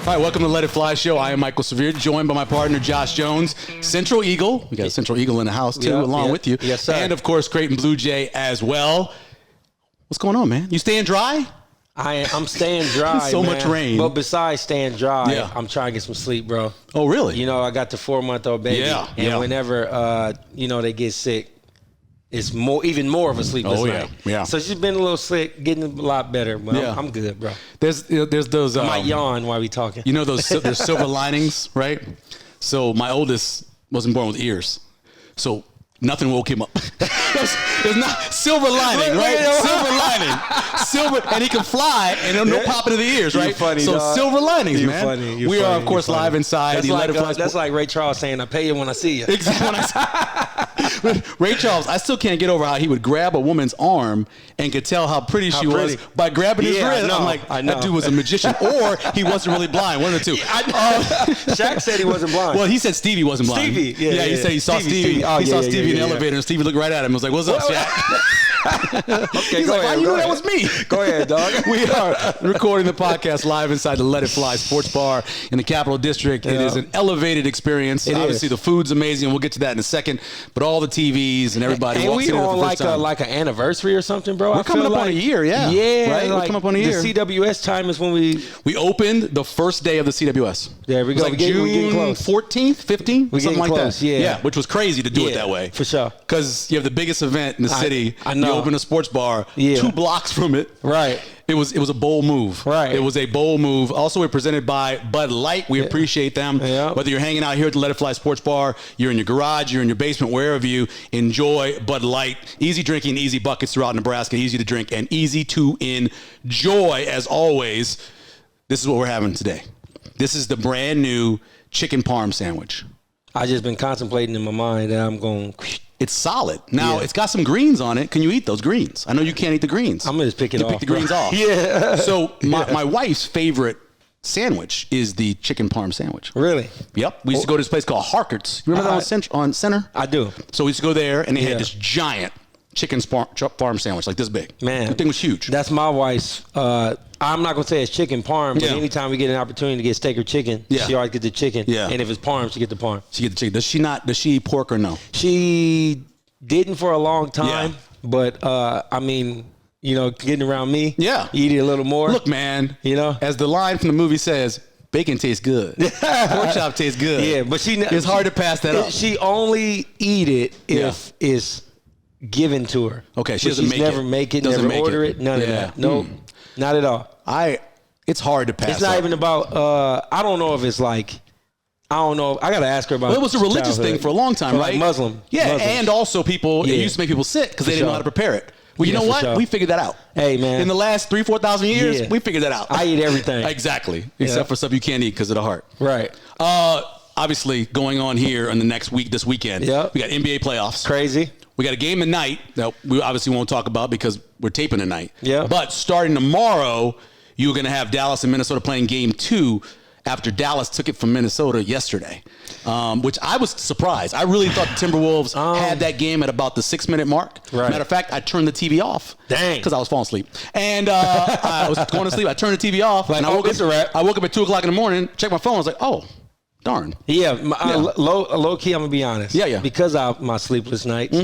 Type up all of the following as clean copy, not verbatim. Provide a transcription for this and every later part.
All right, welcome to Let It Fly Show. I am Michael Severe, joined by my partner, Josh Jones. Central Eagle. We got a Central Eagle in the house, too, along with you. Yes, sir. And, of course, Creighton Blue Jay as well. What's going on, man? You staying dry? I'm staying dry, So man. much rain. But besides staying dry, I'm trying to get some sleep, bro. Oh, really? You know, I got the 4-month-old baby. Yeah. And whenever, they get sick, it's even more of a sleepless night. Yeah. So she's been a little sick, getting a lot better, but I'm good, bro. There's those. I might yawn while we talking. You know those there's silver linings, right? So my oldest wasn't born with ears, so nothing woke him up. There's not silver lining, right? Silver, and he can fly, and no popping of the ears, right? Funny, so dog. silver linings, You're man. funny. We are, of course, live inside. That's like Ray Charles saying, "I pay you when I see you." Exactly. Ray Charles, I still can't get over how he would grab a woman's arm and could tell how pretty she was by grabbing his wrist. I'm like, that dude was a magician, or he wasn't really blind. One of the two. Shaq said he wasn't blind. Well, he said Stevie wasn't blind. He said he saw Stevie. He saw Stevie in the elevator, and Stevie looked right at him and was like, "What's up, Shaq?" Okay, he's like, "Why you knew that was me?" Go ahead, dog. We are recording the podcast live inside the Let It Fly Sports Bar in the Capital District. It is an elevated experience. Obviously, the food's amazing, and we'll get to that in a second. But all the TVs and everybody and walks we in on for the first time. like an anniversary or something, bro. We're coming up on a year, right? We're coming up on a year. The CWS time is when we opened the first day of the CWS. There we go. It was like June 14th, 15th, something like close, that. Yeah, which was crazy to do it that way. For sure. Because you have the biggest event in the city. I know. You open a sports bar 2 blocks from it. Right. It was a bold move. Right. It was a bold move. Also, we're presented by Bud Light. We appreciate them. Yeah. Whether you're hanging out here at the Let It Fly Sports Bar, you're in your garage, you're in your basement, wherever you enjoy Bud Light. Easy drinking, easy buckets throughout Nebraska, easy to drink, and easy to enjoy. As always, this is what we're having today. This is the brand new chicken parm sandwich. I just been contemplating in my mind that I'm going. It's solid. Now, it's got some greens on it. Can you eat those greens? I know you can't eat the greens. I'm going to just pick it off. Pick the greens off. Yeah. So my wife's favorite sandwich is the chicken parm sandwich. Really? Yep. We used to go to this place called Harkert's. You remember that on Center? I do. So we used to go there, and they had this giant chicken parm sandwich, like this big. Man. The thing was huge. That's my wife's. I'm not going to say it's chicken parm, but anytime we get an opportunity to get steak or chicken, she always gets the chicken. Yeah. And if it's parm, she gets the parm. She gets the chicken. Does she eat pork or no? She didn't for a long time, but I mean, getting around me, eat it a little more. Look, man, as the line from the movie says, bacon tastes good. Pork chop tastes good. Yeah, but it's hard to pass that up. She only eat it if it's given to her. Okay, she doesn't never make it, never order it, none of that. Nope, not at all. It's hard to pass. It's not even about. I don't know if it's like. I don't know. I got to ask her about. Well, it was a religious thing for a long time, right? Like Muslim. Yeah, Muslims. And also people. It used to make people sick because they didn't know how to prepare it. Well, you know what? Sure. We figured that out. Hey, man. In the last 4,000 years, we figured that out. I eat everything. Exactly, except for stuff you can't eat because of the heart. Right. Obviously, going on here in the next week, this weekend, we got NBA playoffs. Crazy. We got a game tonight that we obviously won't talk about because we're taping tonight. Yeah. But starting tomorrow, you're going to have Dallas and Minnesota playing game 2 after Dallas took it from Minnesota yesterday, which I was surprised. I really thought the Timberwolves had that game at about the 6-minute mark. Right. Matter of fact, I turned the TV off. Dang. Because I was falling asleep. And I was going to sleep. I turned the TV off. Like, and I woke up at 2 o'clock in the morning, checked my phone. I was like, oh, darn. Yeah. Low key, I'm going to be honest. Yeah. Because of my sleepless nights,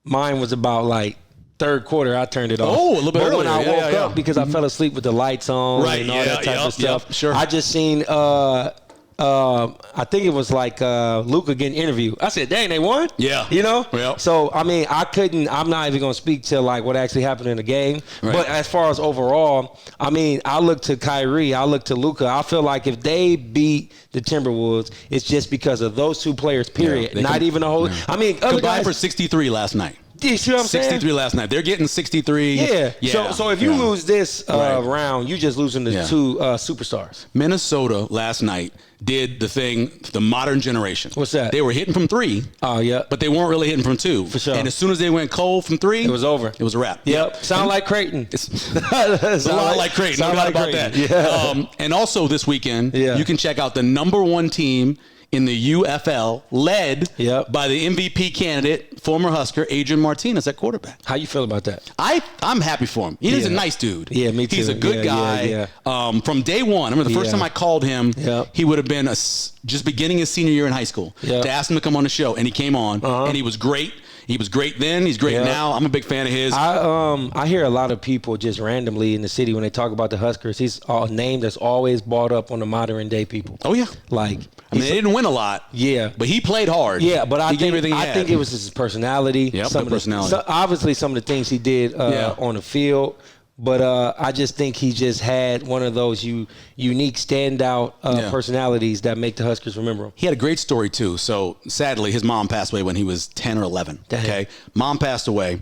mine was about like third quarter, I turned it off. Oh, a little bit earlier. When I woke up, because I fell asleep with the lights on and all that type of stuff, sure. I just seen, I think it was like Luka getting interviewed. I said, dang, they won? Yeah. Yeah. So, I mean, I'm not even going to speak to like what actually happened in the game. Right. But as far as overall, I mean, I look to Kyrie, I look to Luka. I feel like if they beat the Timberwolves, it's just because of those two players, period. Not even a whole, I mean, other combined guys. For 63 last night. You see what I'm saying? 63 last night. They're getting 63. Yeah. So if you lose this round, you just losing the two superstars. Minnesota last night did the thing, the modern generation. What's that? They were hitting from 3. Oh, yeah. But they weren't really hitting from 2. For sure. And as soon as they went cold from 3, it was over. It was a wrap. Yep. Sound like Creighton. It's a lot like Creighton. No doubt about that. Yeah. And also this weekend, you can check out the number 1 team in the UFL, led Yep. by the MVP candidate, former Husker Adrian Martinez at quarterback. How you feel about that? I'm happy for him. He's a nice dude. Yeah, me too. He's a good guy. Yeah. From day one, I remember the first time I called him, Yep. he would have been just beginning his senior year in high school Yep. to ask him to come on the show, and he came on, and he was great. He was great then. He's great now. I'm a big fan of his. I hear a lot of people just randomly in the city when they talk about the Huskers. He's a name that's always brought up on the modern day people. Oh yeah, Like I mean, they didn't win a lot. Yeah, but he played hard. Yeah, but I think it was his personality. Yep, some of personality. Obviously, some of the things he did on the field. But I just think he just had one of those unique standout personalities that make the Huskers remember him. He had a great story, too. So, sadly, his mom passed away when he was 10 or 11. Dang. Okay? Mom passed away.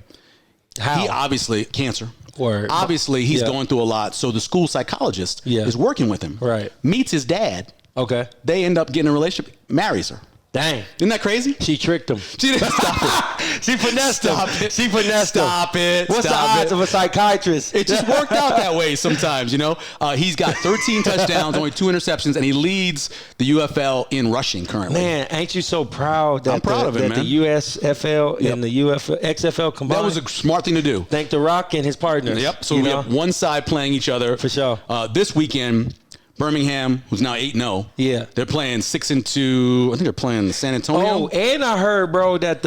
How? He obviously, cancer. Word. Obviously, he's going through a lot. So, the school psychologist is working with him. Right. Meets his dad. Okay. They end up getting a relationship. Marries her. Dang. Isn't that crazy? She tricked him. She didn't stop it. She finessed him. She finessed him. Stop it. What's the odds of a psychiatrist? It just worked out that way sometimes, you know. He's got 13 touchdowns, only 2 interceptions, and he leads the UFL in rushing currently. Man, ain't you so proud that, I'm proud of him, man. the USFL and the XFL combined? That was a smart thing to do. Thank The Rock and his partners. Yep. So we have one side playing each other. For sure. This weekend, Birmingham, who's now 8-0. Yeah. They're playing 6-2. I think they're playing San Antonio. Oh, and I heard, bro, that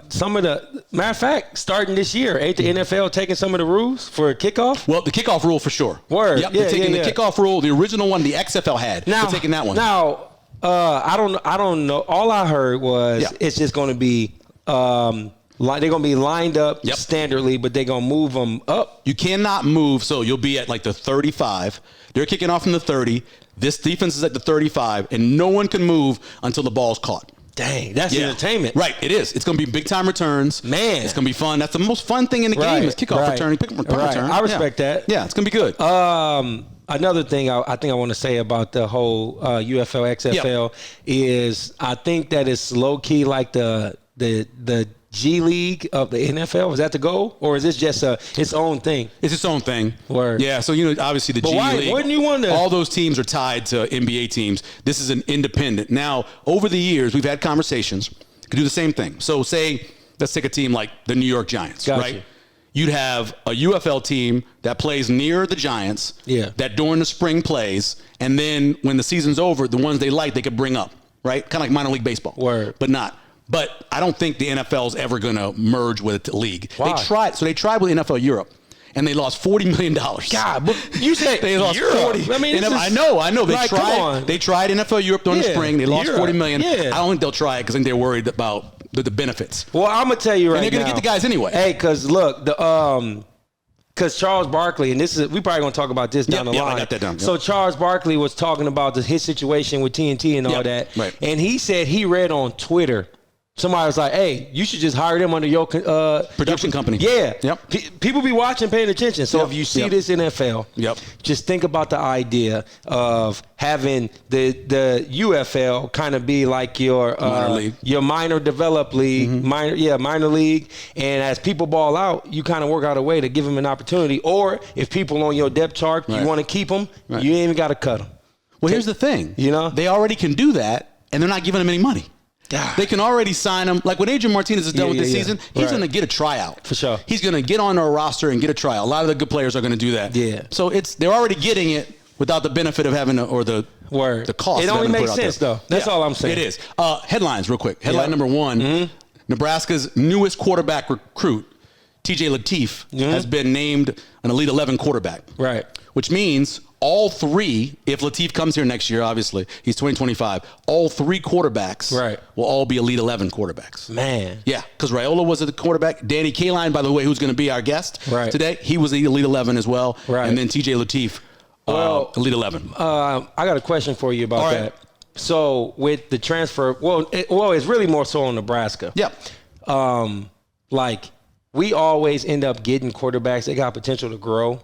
some of the matter of fact, starting this year, ain't the NFL taking some of the rules for kickoff? Well, the kickoff rule for sure. Word. Yep. They're taking the kickoff rule, the original one the XFL had. Now, they're taking that one. Now, I don't know. All I heard was it's just going to be they're going to be lined up standardly, but they're going to move them up. You cannot move, so you'll be at like the 35. They're kicking off from the 30. This defense is at the 35, and no one can move until the ball's caught. Dang, that's entertainment. Right, it is. It's going to be big-time returns. Man. It's going to be fun. That's the most fun thing in the game is kickoff return, punt return. I respect that. Yeah, it's going to be good. Another thing I think I want to say about the whole UFL, XFL is I think that it's low-key like the G-League of the NFL? Is that the goal? Or is this just its own thing? It's its own thing. Word. Yeah, so, obviously the G-League. Why wouldn't you want to? All those teams are tied to NBA teams. This is an independent. Now, over the years, we've had conversations to do the same thing. So, say, let's take a team like the New York Giants, right? You'd have a UFL team that plays near the Giants, that during the spring plays, and then when the season's over, the ones they like, they could bring up, right? Kind of like minor league baseball. Word. But not. But I don't think the NFL is ever going to merge with the league. Why? They tried with NFL Europe, and they lost $40 million. God, but you said they lost Europe. 40. I mean, I know. They like, tried. They tried NFL Europe during the spring. They lost $40 million. Yeah. I don't think they'll try it because I think they're worried about the benefits. Well, I'm gonna tell you right now. And they're going to get the guys anyway. Hey, because look, because Charles Barkley, and we probably gonna talk about this down the line. I got that down. So Charles Barkley was talking about his situation with TNT and all that, right. And he said he read on Twitter. Somebody was like, "Hey, you should just hire them under your production company." Yeah. Yep. People be watching, paying attention. So if you see this NFL, just think about the idea of having the UFL kind of be like your minor league, your minor developed league, minor league. And as people ball out, you kind of work out a way to give them an opportunity. Or if people on your depth chart, you want to keep them, you ain't even got to cut them. Well, here's the thing. They already can do that, and they're not giving them any money. They can already sign him. Like when Adrian Martinez is done with this season, he's going to get a tryout. For sure. He's going to get on our roster and get a tryout. A lot of the good players are going to do that. Yeah. So they're already getting it without the benefit of having the cost. It only makes sense, though. That's all I'm saying. It is. Headlines, real quick. Headline number one, Nebraska's newest quarterback recruit, TJ Lateef, has been named an Elite 11 quarterback. Right. Which means all three, if Lateef comes here next year, obviously, he's 2025, all three quarterbacks will all be Elite 11 quarterbacks. Man. Yeah, because Raiola was the quarterback. Danny Kaelin, by the way, who's going to be our guest today, he was the Elite 11 as well. Right. And then TJ Lateef, Elite 11. I got a question for you about that. So with the transfer, it's really more so on Nebraska. Yep. Like, we always end up getting quarterbacks. They got potential to grow.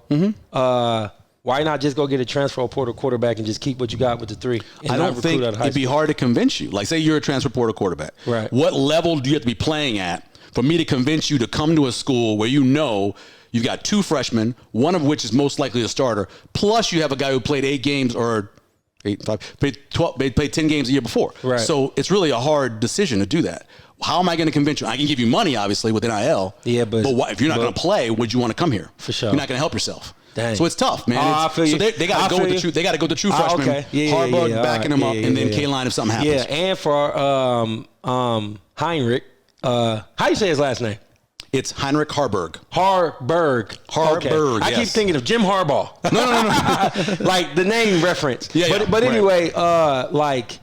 Why not just go get a transfer portal quarterback and just keep what you got with the three? I don't think it'd be hard to convince you. Like, say you're a transfer portal quarterback. Right. What level do you have to be playing at for me to convince you to come to a school where you've got two freshmen, one of which is most likely a starter, plus you have a guy who played 8 games or 8 and 5. They played 10 games a year before. Right. So it's really a hard decision to do that. How am I going to convince you? I can give you money, obviously, with NIL. Yeah, but if you're not going to play, would you want to come here? For sure. You're not going to help yourself. Dang. So it's tough, man. I feel you. So they got to go with the true. They got to go with the true freshman. Okay. Harbaugh backing him up, and then Kalin if something happens. Yeah, and for Heinrich, how you say his last name? It's Heinrich Harburg. Harburg. Harburg. Okay. Yes. I keep thinking of Jim Harbaugh. No. Like the name reference. Yeah. But anyway, like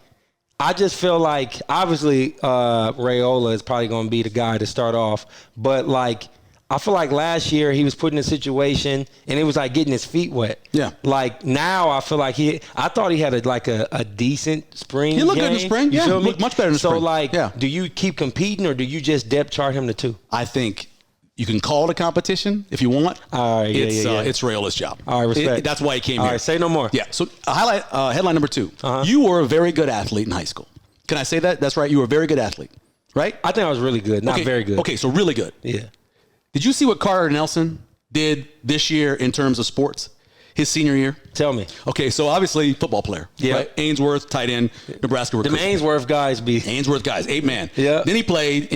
I just feel like obviously Raiola is probably going to be the guy to start off, but like I feel like last year he was put in a situation and it was like getting his feet wet. Yeah. Like now I feel like I thought he had a decent spring. He looked game. good in the spring. You feel me? Looked much better in the spring. So like, yeah. Do you keep competing or do you just depth chart him to 2? I think you can call it a competition if you want. All right, It's Raiola's job. All right, respect. That's why he came All here. right, say no more. Yeah. So headline number 2. You were a very good athlete in high school. Can I say that? That's right. You were a very good athlete, right? I think I was really good, not very good. Okay, so really good. Yeah. Did you see what Carter Nelson did this year in terms of sports? His senior year? Tell me. Okay, so obviously football player. Yeah. Right? Ainsworth, tight end, Nebraska recruit. The Ainsworth guys be. Ainsworth guys, 8-man. Yeah. Then he played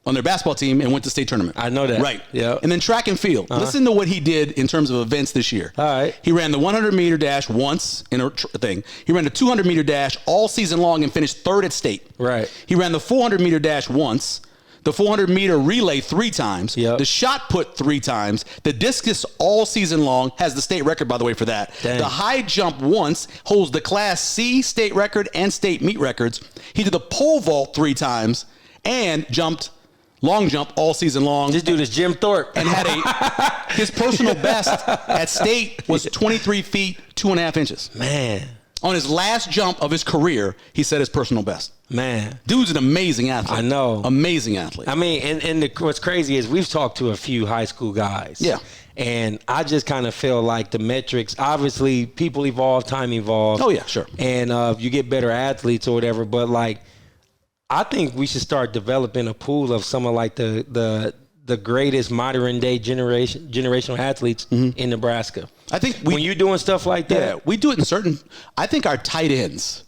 on their basketball team and went to state tournament. I know that. Right. Yeah. And then track and field. Listen to what he did in terms of events this year. All right. He ran the 100-meter dash once in a thing. He ran the 200-meter dash all season long and finished 3rd at state. Right. He ran the 400-meter dash once. The 400-meter relay 3 times. Yep. The shot put 3 times. The discus all season long, has the state record, by the way, for that. Dang. The high jump once, holds the Class C state record and state meet records. He did the pole vault 3 times and jumped long jump all season long. This dude is Jim Thorpe. And had his personal best at state was 23 feet, 2.5 inches. Man. On his last jump of his career, he set his personal best. Man. Dude's an amazing athlete. I know. Amazing athlete. I mean, what's crazy is we've talked to a few high school guys. Yeah. And I just kind of feel like the metrics, obviously people evolve, time evolves. Oh, yeah, sure. And you get better athletes or whatever. But like, I think we should start developing a pool of some of like the greatest modern day generational athletes in Nebraska. I think when you're doing stuff like that. Yeah, we do it in certain. I think our tight ends.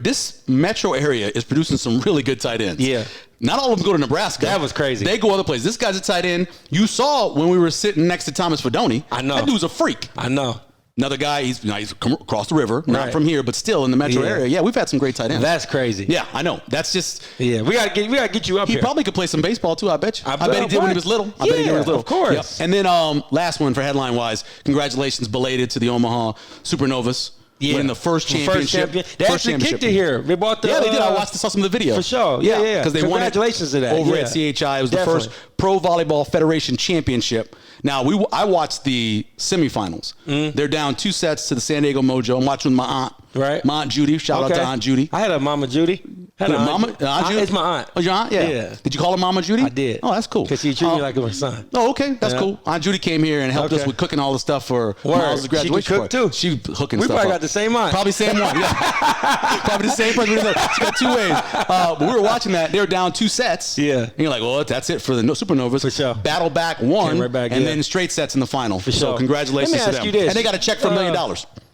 This metro area is producing some really good tight ends. Yeah. Not all of them go to Nebraska. That was crazy. They go other places. This guy's a tight end. You saw when we were sitting next to Thomas Fedoni. I know. That dude's a freak. I know. Another guy, he's come across the river, not Right. from here, but still in the metro area. Yeah, we've had some great tight ends. That's crazy. Yeah, I know. That's just. Yeah, we gotta get you up He here. probably could play some baseball too. I bet you. I bet he did when what? he was little. I Yeah, bet he did when he was little. of course. Yep. And then last one for headline wise, congratulations belated to the Omaha Supernovas. Yeah. Winning the first championship. They actually kicked it here. They bought the. Yeah, they did. I saw some of the video. For sure. Yeah. Because they won it Congratulations to that. over Yeah. at CHI. It was Definitely. the first Pro Volleyball Federation Championship. Now, I watched the semifinals. They're down 2 sets to the San Diego Mojo. I'm watching with my aunt. Right. My Aunt Judy. Shout out to Aunt Judy. I had a Mama Judy. Had Aunt Judy? It's my aunt. Oh, your aunt? Yeah. Yeah. Did you call her Mama Judy? I did. Oh, that's cool. Because she treated me like it was her son. Oh, okay. That's Yeah. cool. Aunt Judy came here and helped us Okay. with cooking all the stuff for Word. Miles' She graduation. could cook, too. She hooking We stuff probably up. got the same aunt. Probably same one. Yeah. Probably the same person. She got 2 ways. But we were watching that. They were down 2 sets. Yeah. And you're like, well, that's it for the Supernovas. For sure. Battle back, won. Came right back, and yeah. then straight sets in the final. For So sure. congratulations Let me to ask them. you this. And they got a check for $1 million.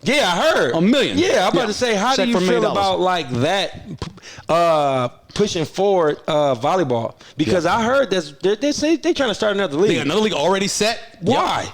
Yeah, I heard. $1 million. Yeah, I'm about Yeah. to say, how Check do for you $1 million. feel about like that pushing forward volleyball? Because I heard they say they're trying to start another league. They got another league already set. Why? Yep.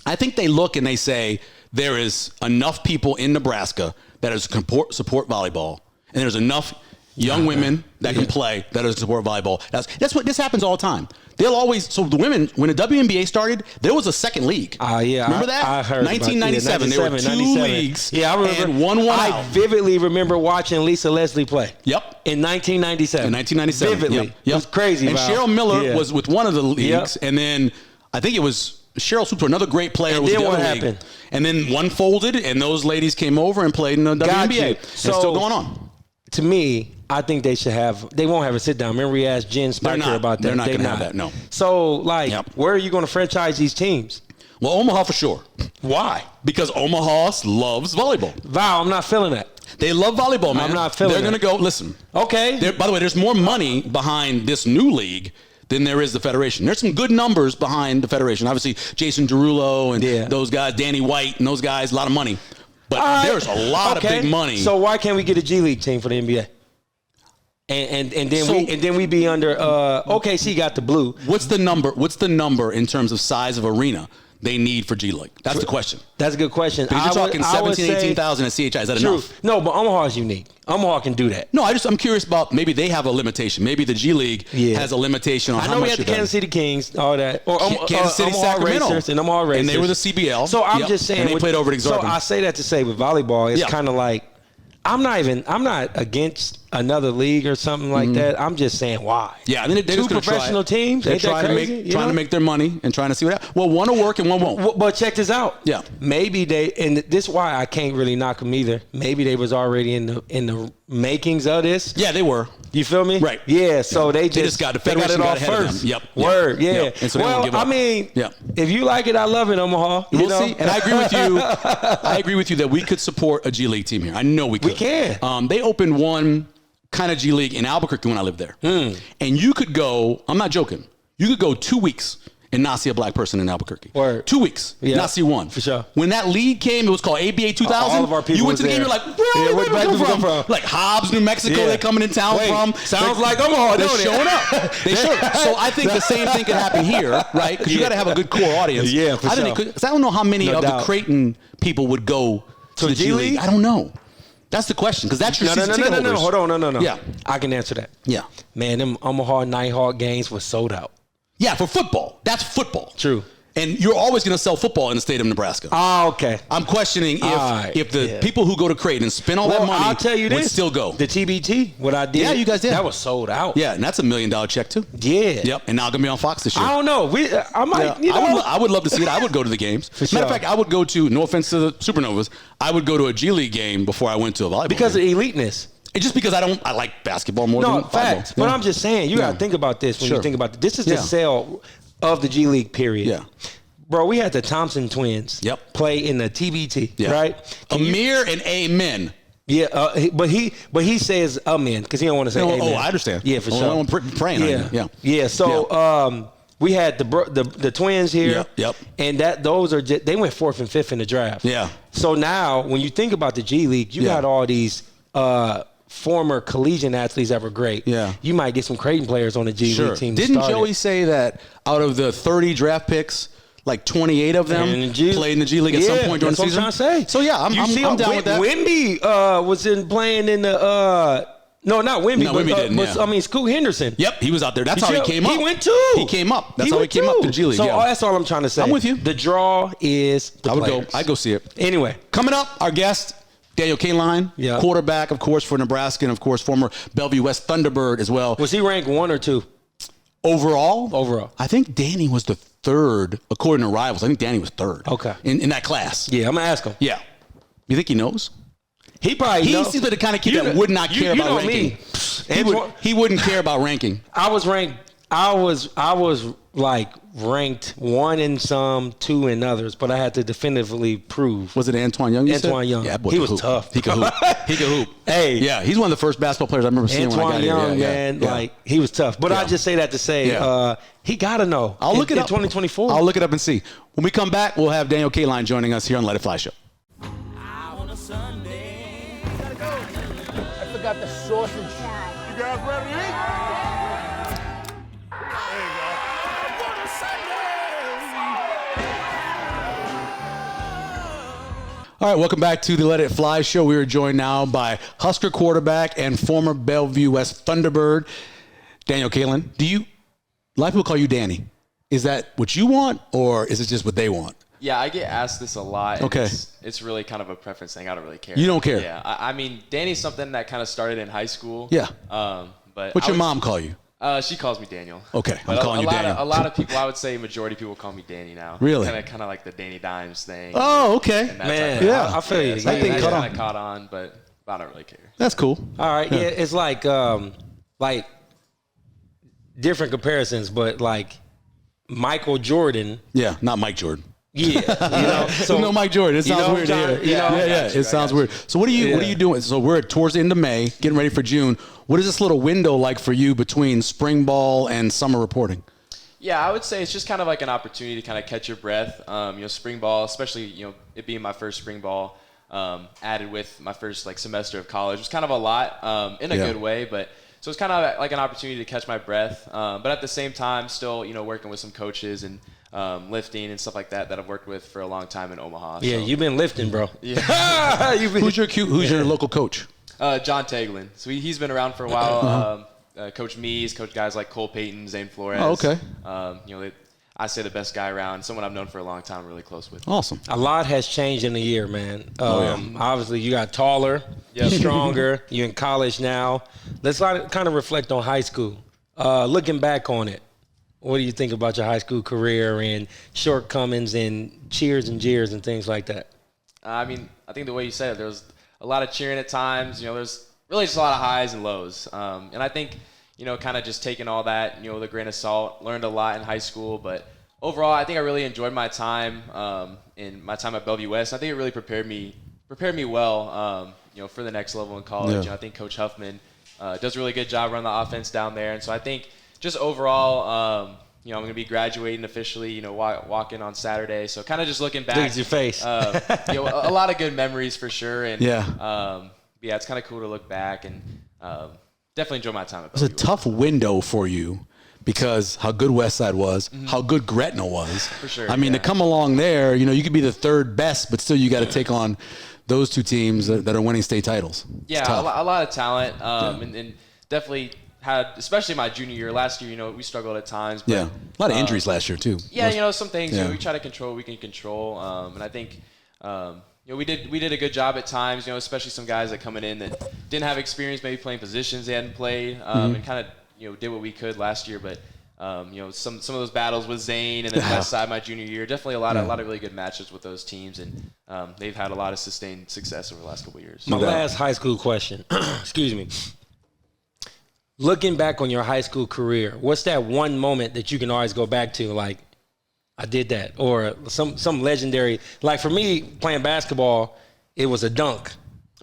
I think they look and they say there is enough people in Nebraska that is support volleyball, and there's enough young women that can play that is support volleyball. That's what this happens all the time. They'll always the women when the WNBA started, there was a second league. Yeah, remember that? I heard. 1997. There were 2 leagues. Yeah, I remember. And one won I out. vividly remember watching Lisa Leslie play. Yep. In 1997. In 1997. Vividly. Yep. It was crazy. And Val. Cheryl Miller Yeah. was with one of the leagues, Yep. and then I think it was Cheryl Swooped, another great player, And was then the what other league. happened? And then one folded, and those ladies came over and played in the Got WNBA. you. It's So- still going on. To me, I think they should have. They won't have a sit down. Remember, we asked Jen Spiker not. about that. They're not gonna have that, no. So, like, Yep. where are you going to franchise these teams? Well, Omaha for sure. Why? Because Omaha loves volleyball. Val, I'm not feeling that. They love volleyball, man. I'm not feeling They're going to that. go, listen. Okay. By the way, there's more money behind this new league than there is the Federation. There's some good numbers behind the Federation. Obviously, Jason Derulo and Yeah. those guys, Danny White and those guys, a lot of money. But there's a lot of big money. So why can't we get a G League team for the NBA? And then we be under OKC got the blue. What's the number in terms of size of arena they need for G League? That's the question. That's a good question. Because you're talking 17,000, 18,000 at CHI. Is that enough? No, but Omaha is unique. Omaha can do that. No, I'm curious about maybe they have a limitation. Maybe the G League has a limitation on how much. I know we had the Kansas City Kings, all that, or Kansas City, Omaha Sacramento, Racers, and Omaha Racers, and they were the CBL. So I'm just saying, and they played over at Exorbitant. So I say that to say with volleyball, it's kind of like I'm not against another league or something like that. I'm just saying why. Yeah, I mean, they're two just professional teams. They're trying to make their money and trying to see what happens. Well, one will work and one won't. But check this out. Yeah, maybe and this is why I can't really knock them either. Maybe they was already in the makings of this. Yeah, they were. You feel me? Right. Yeah. So they just got the federation got it off all first. Yep. Word. Yeah. Yep. And so well, I mean, if you like it, I love it, Omaha. We'll see. And I agree with you. I agree with you that we could support a G League team here. I know we could. We can. They opened one kind of G League in Albuquerque when I lived there. And you could go, I'm not joking, you could go 2 weeks and not see a black person in Albuquerque. Word. 2 weeks, not see one. For sure. When that league came, it was called ABA 2000. All of our people you went to the was game, there. you're like, where did people come from? Like Hobbs, New Mexico, they coming in town from. Sounds like Omaha, They're don't it? showing up. They showed up. So I think the same thing could happen here, right? Because you got to have a good core audience. Yeah, for sure. Because I don't know how many of the Creighton people would go to the G League. I don't know. That's the question, because that's your season ticket holders. No. Hold on, no. Yeah. I can answer that. Yeah. Man, them Omaha Nighthawk games were sold out. Yeah, for football. That's football. True. And you're always going to sell football in the state of Nebraska. Oh, okay. I'm questioning if the people who go to Creighton and spend all that money I'll tell you would this, still go. The TBT, what I did. Yeah, you guys did. That was sold out. Yeah, and that's $1 million check too. Yeah. Yep. And now going to be on Fox this year. I don't know. I might. Yeah. I would love to see it. I would go to the games. Matter of fact, I would go to. No offense to the Supernovas, I would go to a G League game before I went to a volleyball because game. of eliteness. It's just because I like basketball more than volleyball. Facts. But I'm just saying, you got to think about this when you think about this. This is the sale of the G League period. Yeah. Bro, we had the Thompson twins play in the TBT, right? Amir and Amen. Yeah, but he says amen because he don't want to say amen. Oh, I understand. Yeah, for sure. I'm praying on you. Yeah. So we had the twins here. Yep. And those are they went 4th and 5th in the draft. Yeah. So now when you think about the G League, you got all these former collegiate athletes that were great. Yeah. You might get some Creighton players on the G League team. Didn't Joey say that out of the 30 draft picks, like 28 of them played in the G League at some point during the season? That's what I'm trying to say. So yeah, I'm down with that. Wimby was playing in the no, not Wimby. No, Wimby didn't. I mean, Scoot Henderson. Yep, he was out there. That's how he came up. He went too. He came up. That's how he came up to the G League. So that's all I'm trying to say. I'm with you. The draw is the players. I'd go see it. Anyway, coming up, our guest, Daniel Kaelin, quarterback, of course, for Nebraska, and of course, former Bellevue West Thunderbird as well. Was he ranked 1 or 2? Overall, I think Danny was the 3rd, according to Rivals. I think Danny was 3rd. Okay. In that class. Yeah, I'm gonna ask him. Yeah. You think he knows? He probably knows. He's the kind of kid that would not care about ranking. He wouldn't care about ranking. I was ranked. I was like ranked 1 in some, 2 in others, but I had to definitively prove. Was it Antoine Young? Antoine Young. Yeah, he was tough. He could hoop. He could hoop. Hey, yeah, he's one of the first basketball players I remember seeing when I got here. Antoine Young, man, like he was tough. But I just say that to say he gotta know. I'll look it up. 2024. I'll look it up and see. When we come back, we'll have Daniel Kaelin joining us here on Let It Fly Show. On a Sunday. Gotta go. I forgot the sausage. You guys ready to eat? All right, welcome back to the Let It Fly Show. We are joined now by Husker quarterback and former Bellevue West Thunderbird, Daniel Kaelin. A lot of people call you Danny. Is that what you want, or is it just what they want? Yeah, I get asked this a lot. Okay. It's really kind of a preference thing. I don't really care. You don't care? Yeah. I mean, Danny's something that kind of started in high school. Yeah. But what's your mom call you? She calls me Daniel. Okay, I'm calling you Daniel. A lot of people, I would say majority of people call me Danny now. Really? Kind of like the Danny Dimes thing. Oh, okay. Man, I feel you. So I think kind of caught on, but I don't really care. That's cool. All right, yeah, it's like different comparisons, but like Michael Jordan. Yeah, not Mike Jordan. Yeah, so no Mike Jordan. It sounds weird to hear. Yeah. It sounds weird. So what are you doing? So we're towards the end of May, getting ready for June. What is this little window like for you between spring ball and summer reporting? Yeah, I would say it's just kind of like an opportunity to kind of catch your breath. Spring ball, especially it being my first spring ball. added with my first like semester of college. It was kind of a lot in a good way, but so it's kind of like an opportunity to catch my breath. But at the same time, still, working with some coaches and lifting and stuff like that I've worked with for a long time in Omaha. Yeah, so. You've been lifting, bro. Yeah. Who's your local coach? John Taglin. So he's been around for a while. Coach Mees, coach guys like Cole Payton, Zane Flores. Oh, okay. I say the best guy around, someone I've known for a long time, really close with. Awesome. A lot has changed in a year, man. Obviously, you got taller, stronger. You're in college now. Let's kind of reflect on high school. Looking back on it, what do you think about your high school career and shortcomings and cheers and jeers and things like that? I think the way you said it, there was a lot of cheering at times. There's really just a lot of highs and lows. And I think, kind of just taking all that, with a grain of salt, learned a lot in high school. But overall, I think I really enjoyed my time in my time at Bellevue West. I think it really prepared me well, for the next level in college. I think Coach Huffman does a really good job running the offense down there. And so I think just overall, I'm going to be graduating officially, walking on Saturday. So kind of just looking back. Look at your face. A lot of good memories for sure. And it's kind of cool to look back and definitely enjoy my time at Bellevue. It was a tough window for you because how good Westside was, how good Gretna was. For sure. To come along there, you could be the third best, but still you got to take on those two teams that are winning state titles. Yeah, a lot of talent, and definitely had, especially my junior year. Last year, we struggled at times. But, a lot of injuries last year too. Yeah, some things we try to control what we can control, and I think. We did a good job at times, especially some guys that coming in that didn't have experience, maybe playing positions they hadn't played, and kind of, did what we could last year. But, some of those battles with Zane and then Westside my junior year, definitely a lot of really good matches with those teams, and they've had a lot of sustained success over the last couple of years. My last high school question, excuse me. Looking back on your high school career, what's that one moment that you can always go back to, like, I did that, or some legendary, like for me playing basketball, it was a dunk.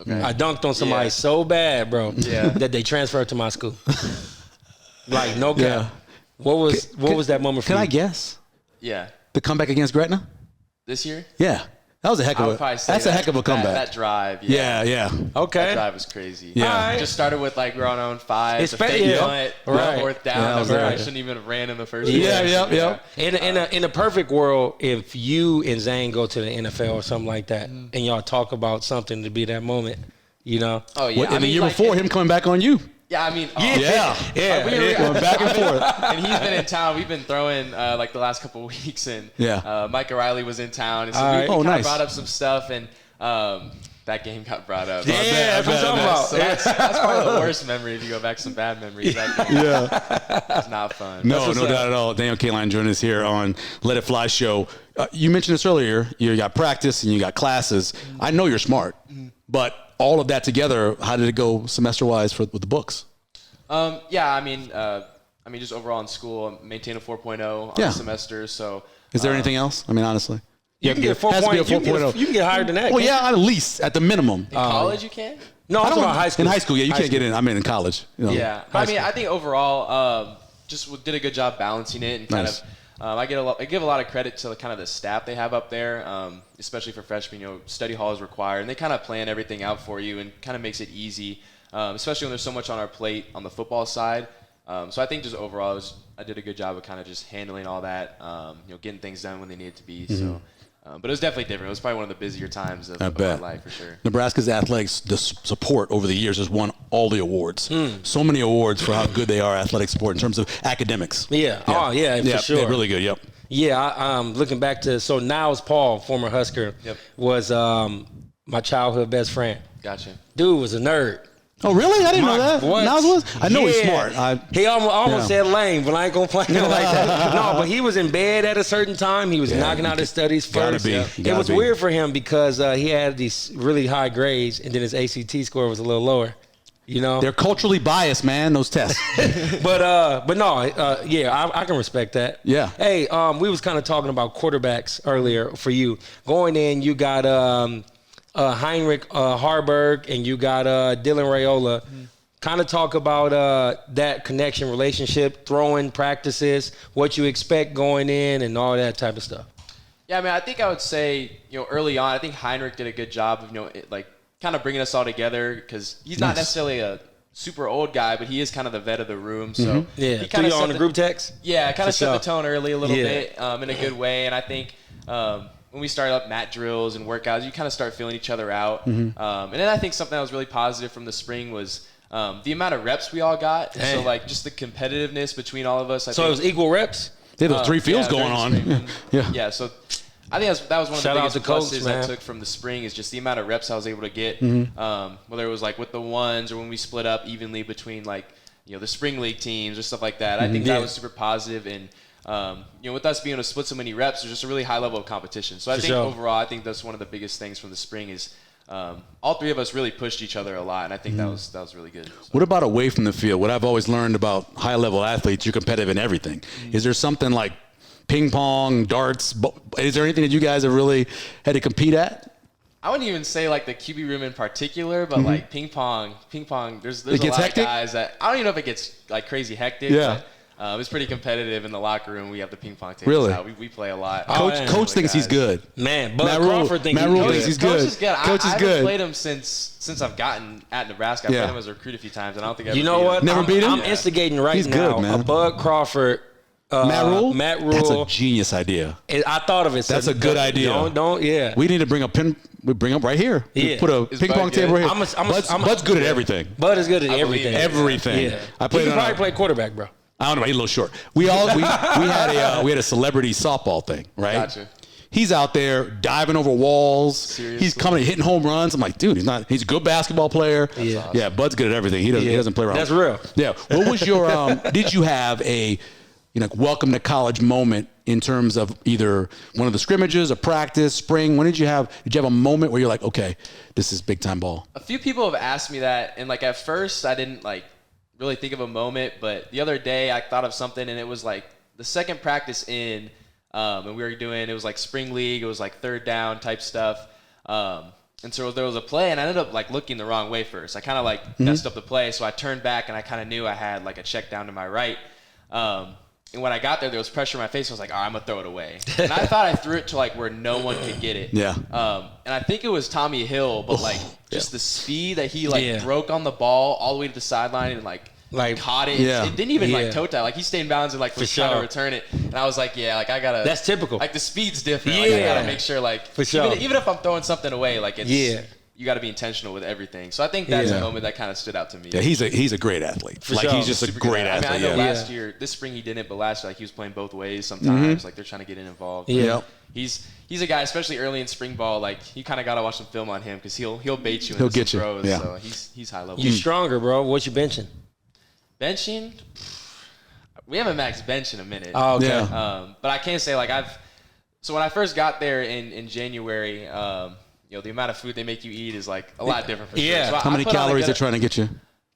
Okay. I dunked on somebody so bad, bro, that they transferred to my school. Like no cap. Yeah. What was that moment for you? Can I guess? Yeah. The comeback against Gretna? This year? Yeah. That was a heck of a heck of a comeback. That drive. Yeah. Okay. That drive was crazy. Yeah. Right. Just started with like we're on our own five. It's fake punt, fourth down. I shouldn't even have ran in the first place. Yeah. In a perfect world, if you and Zane go to the NFL or something like that, and y'all talk about something to be that moment, Oh yeah. And the year before, him coming back on you. Yeah, we were back and forth. And he's been in town. We've been throwing like the last couple of weeks, and Mike O'Reilly was in town, and so we kind of brought up some stuff, and that game got brought up. Yeah, that's what I'm talking about. So that's probably the worst memory if you go back to some bad memories. That game, it's not fun. No doubt at all. Daniel Kaelin joining us here on Let It Fly show. You mentioned this earlier. You got practice and you got classes. I know you're smart, but all of that together, how did it go semester-wise with the books? Just overall in school, I maintain a 4.0 on the semester. So, is there anything else? Honestly, you can get 4.0. You can get higher than that. Well, at least at the minimum. In college, you can. No, I'm talking about high school. In high school, you can't get in. In college. Yeah, I think overall, just did a good job balancing it and kind of. I give a lot of credit to kind of the staff they have up there, especially for freshmen. Study hall is required, and they kind of plan everything out for you and kind of makes it easy, especially when there's so much on our plate on the football side. So I think just overall, I did a good job of kind of just handling all that, getting things done when they needed to be. Mm-hmm. So. But it was definitely different. It was probably one of the busier times of my life for sure. Nebraska's athletics support over the years has won all the awards. So many awards for how good they are athletic support in terms of academics. Yeah. Oh, yeah, for sure. Yeah, really good, yep. Yeah, looking back to, so Niles Paul, former Husker, was my childhood best friend. Gotcha. Dude was a nerd. Oh, really? I didn't know that. Niles was? I know he's smart. He almost said lame, but I ain't going to play him like that. No, but he was in bed at a certain time. He was knocking out his studies first. It was weird for him because he had these really high grades, and then his ACT score was a little lower. They're culturally biased, man, those tests. but no, I can respect that. Yeah. Hey, we was kind of talking about quarterbacks earlier for you. Going in, you got Heinrich Harburg, and you got Dylan Raiola. Kind of talk about that connection, relationship, throwing practices, what you expect going in, and all that type of stuff. Yeah, I mean, I think I would say, early on, I think Heinrich did a good job of, kind of bringing us all together because he's not necessarily a super old guy, but he is kind of the vet of the room. So Yeah, he kind of on the group text? Yeah, kind of set sure. the tone early a little bit in a good way. And I think when we started up mat drills and workouts, you kind of start feeling each other out. And then I think something that was really positive from the spring was the amount of reps we all got. So, like, just the competitiveness between all of us. I think it was equal reps? They had 3 fields going on. Yeah, so I think that was one of the biggest pluses man. I took from the spring is just the amount of reps I was able to get, whether it was like with the ones or when we split up evenly between like, the spring league teams or stuff like that. I think that was super positive. And, with us being able to split so many reps, there's just a really high level of competition. So I think overall, I think that's one of the biggest things from the spring is all 3 of us really pushed each other a lot. And I think that was really good. So. What about away from the field? What I've always learned about high-level athletes, you're competitive in everything. Is there something like ping pong, darts? Is there anything that you guys have really had to compete at? I wouldn't even say like the QB room in particular, but like ping pong. There's a lot hectic? of guys that I don't even know if it gets like crazy hectic. Yeah. But, it's pretty competitive in the locker room. We have the ping pong tables Really? out. We play a lot. Coach thinks he's good. Man, Bud Matt Crawford thinks he's good. Coach is good. Coach is I good. haven't played him since I've gotten at Nebraska. I've played him as a recruit a few times, and I don't think I've You know what? Never beat him? I'm instigating right He's now. good, man. A Bud Crawford. Matt Rule? That's a genius idea. I thought of it. That's a good idea. Yeah. We need to bring we bring up right here. We Yeah. put a Is ping Bud pong table good? right here. Bud's good at everything. Bud is good at believe everything. it. Everything. Yeah. I He played could on probably play quarterback, bro. I don't know. He's a little short. We had a celebrity softball thing, right? Gotcha. He's out there diving over walls. Seriously? He's coming and hitting home runs. I'm like, dude, he's a good basketball player. Yeah. Yeah, Bud's good at everything. He doesn't play around. That's real. Yeah. What was your did you have a welcome to college moment in terms of either one of the scrimmages, a practice, spring? When did you have a moment where you're like, okay, this is big time ball? A few people have asked me that, and like at first I didn't like really think of a moment, but the other day I thought of something, and it was like the second practice in, and we were doing, it was like spring league, it was like third down type stuff, and so there was a play, and I ended up like looking the wrong way first. I kind of like messed up the play, so I turned back, and I kind of knew I had like a check down to my right, and when I got there was pressure in my face. I was like, all right, I'm gonna throw it away, and I thought I threw it to like where no one could get it. Yeah. And I think it was Tommy Hill, but like just the speed that he like broke on the ball all the way to the sideline and like caught it. Yeah. It didn't even like toe tap. Like he stayed in bounds and like was trying to return it. And I was like, I gotta. That's typical. Like the speed's different. Like, I gotta make sure like even if I'm throwing something away, like it's you got to be intentional with everything. So I think that's a moment that kind of stood out to me. Yeah, he's a great athlete. He's just a great athlete. I mean, I know last year, this spring he didn't, but last year like he was playing both ways sometimes. Like they're trying to get involved. Yeah. He's a guy, especially early in spring ball. Like you kind of got to watch some film on him because he'll bait you. He'll into get some you. throws, Yeah. So he's high level. You stronger, bro. What you benching? Benching? We haven't maxed bench in a minute. Oh, okay. Yeah. But I can't say like so when I first got there in January, the amount of food they make you eat is like a lot different for sure. So How many calories they're trying to get you